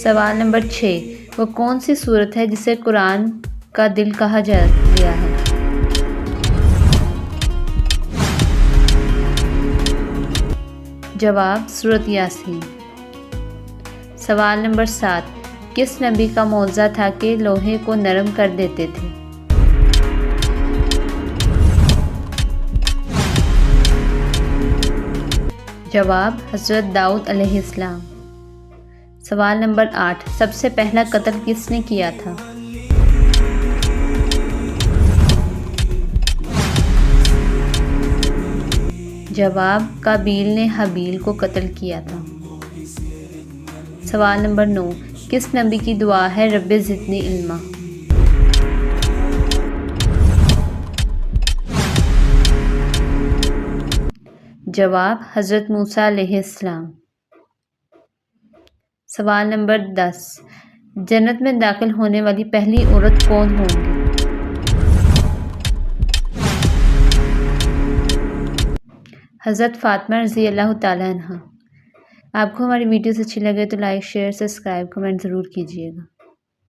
سوال نمبر 6، وہ کون سی سورت ہے جسے قرآن کا دل کہا گیا ہے؟ جواب سورۃ یاسین۔ سوال نمبر 7، کس نبی کا معجزہ تھا کہ لوہے کو نرم کر دیتے تھے؟ جواب حضرت داؤد علیہ السلام۔ سوال نمبر 8، سب سے پہلا قتل کس نے کیا تھا؟ جواب قابیل نے حابیل کو قتل کیا تھا۔ سوال نمبر 9، کس نبی کی دعا ہے رب زدنی علما؟ جواب حضرت موسیٰ علیہ السلام۔ سوال نمبر 10، جنت میں داخل ہونے والی پہلی عورت کون ہوں گی؟ حضرت فاطمہ رضی اللہ تعالیٰ عنہا۔ آپ کو ہماری ویڈیوز اچھی لگے تو لائک، شیئر، سبسکرائب، کمنٹ ضرور کیجیے گا۔